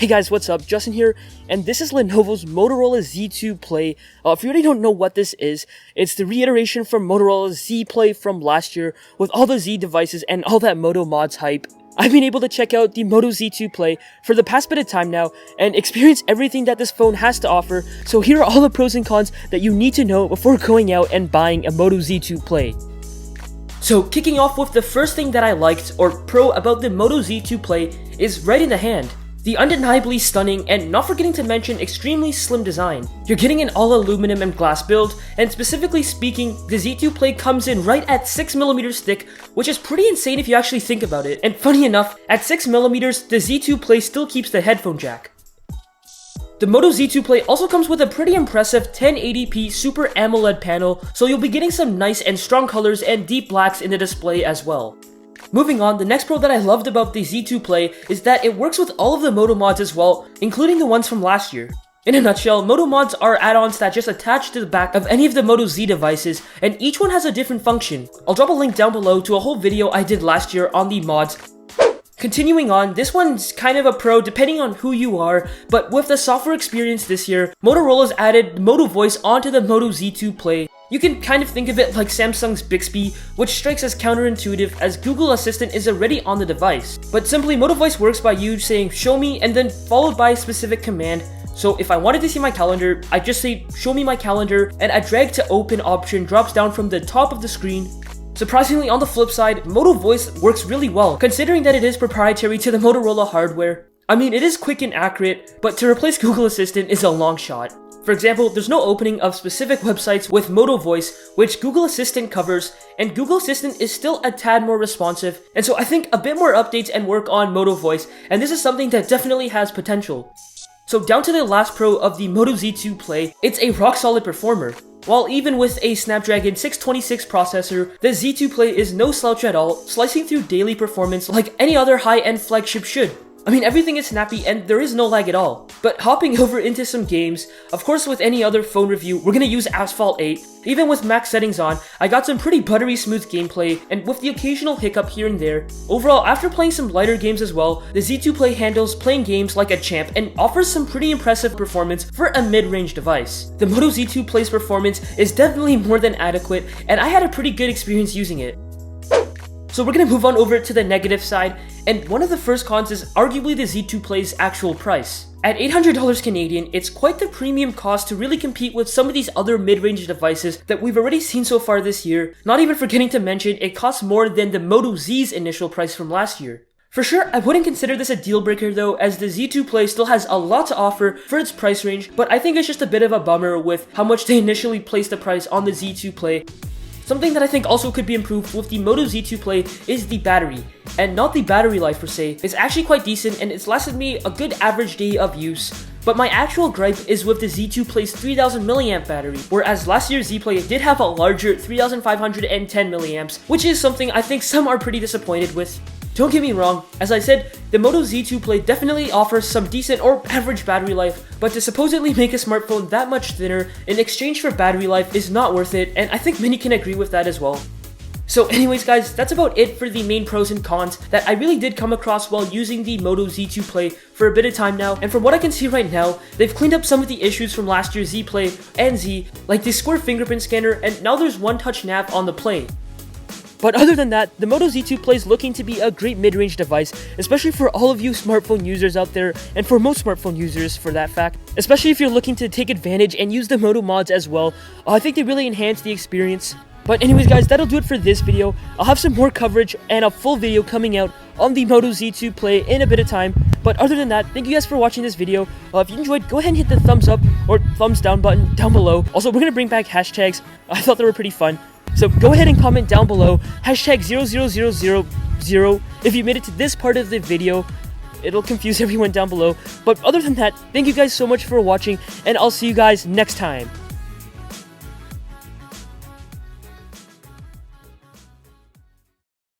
Hey guys, what's up? Justin here, and this is Lenovo's Motorola Z2 Play. If you already don't know what this is, it's the reiteration from Motorola's Z Play from last year with all the Z devices and all that Moto mods hype. I've been able to check out the Moto Z2 Play for the past bit of time now and experience everything that this phone has to offer, so here are all the pros and cons that you need to know before going out and buying a Moto Z2 Play. So kicking off with the first thing that I liked or pro about the Moto Z2 Play is right in the hand. The undeniably stunning, and not forgetting to mention, extremely slim design. You're getting an all aluminum and glass build, and specifically speaking, the Z2 Play comes in right at 6mm thick, which is pretty insane if you actually think about it. And funny enough, at 6mm, the Z2 Play still keeps the headphone jack. The Moto Z2 Play also comes with a pretty impressive 1080p Super AMOLED panel, so you'll be getting some nice and strong colors and deep blacks in the display as well. Moving on, the next pro that I loved about the Z2 Play is that it works with all of the Moto mods as well, including the ones from last year. In a nutshell, Moto mods are add-ons that just attach to the back of any of the Moto Z devices, and each one has a different function. I'll drop a link down below to a whole video I did last year on the mods. Continuing on, this one's kind of a pro depending on who you are, but with the software experience this year, Motorola's added Moto Voice onto the Moto Z2 Play. You can kind of think of it like Samsung's Bixby, which strikes as counterintuitive as Google Assistant is already on the device. But simply, Moto Voice works by you saying show me and then followed by a specific command. So if I wanted to see my calendar, I just say show me my calendar, and a drag to open option drops down from the top of the screen. Surprisingly, on the flip side, Moto Voice works really well, considering that it is proprietary to the Motorola hardware. I mean, it is quick and accurate, but to replace Google Assistant is a long shot. For example, there's no opening of specific websites with Moto Voice, which Google Assistant covers, and Google Assistant is still a tad more responsive, and so I think a bit more updates and work on Moto Voice, and this is something that definitely has potential. So down to the last pro of the Moto Z2 Play, it's a rock-solid performer. While even with a Snapdragon 626 processor, the Z2 Play is no slouch at all, slicing through daily performance like any other high-end flagship should. I mean, everything is snappy and there is no lag at all. But hopping over into some games, of course with any other phone review, we're gonna use Asphalt 8. Even with max settings on, I got some pretty buttery smooth gameplay, and with the occasional hiccup here and there. Overall, after playing some lighter games as well, the Z2 Play handles playing games like a champ and offers some pretty impressive performance for a mid-range device. The Moto Z2 Play's performance is definitely more than adequate, and I had a pretty good experience using it. So we're gonna move on over to the negative side, and one of the first cons is arguably the Z2 Play's actual price. At $800 Canadian, it's quite the premium cost to really compete with some of these other mid-range devices that we've already seen so far this year, not even forgetting to mention it costs more than the Moto Z's initial price from last year. For sure, I wouldn't consider this a deal breaker though, as the Z2 Play still has a lot to offer for its price range, but I think it's just a bit of a bummer with how much they initially placed the price on the Z2 Play. Something that I think also could be improved with the Moto Z2 Play is the battery, and not the battery life per se. It's actually quite decent and it's lasted me a good average day of use. But my actual gripe is with the Z2 Play's 3000 mAh battery, whereas last year's Z Play did have a larger 3510 mAh, which is something I think some are pretty disappointed with. Don't get me wrong, as I said, the Moto Z2 Play definitely offers some decent or average battery life, but to supposedly make a smartphone that much thinner in exchange for battery life is not worth it, and I think many can agree with that as well. So anyways guys, that's about it for the main pros and cons that I really did come across while using the Moto Z2 Play for a bit of time now, and from what I can see right now, they've cleaned up some of the issues from last year's Z Play and Z, like the square fingerprint scanner, and now there's one-touch nav on the Play. But other than that, the Moto Z2 Play is looking to be a great mid-range device, especially for all of you smartphone users out there, and for most smartphone users for that fact. Especially if you're looking to take advantage and use the Moto mods as well. I think they really enhance the experience. But anyways guys, that'll do it for this video. I'll have some more coverage and a full video coming out on the Moto Z2 Play in a bit of time. But other than that, thank you guys for watching this video. If you enjoyed, go ahead and hit the thumbs up or thumbs down button down below. Also, we're gonna bring back hashtags. I thought they were pretty fun. So go ahead and comment down below, hashtag 00000 if you made it to this part of the video. It'll confuse everyone down below. But other than that, thank you guys so much for watching, and I'll see you guys next time.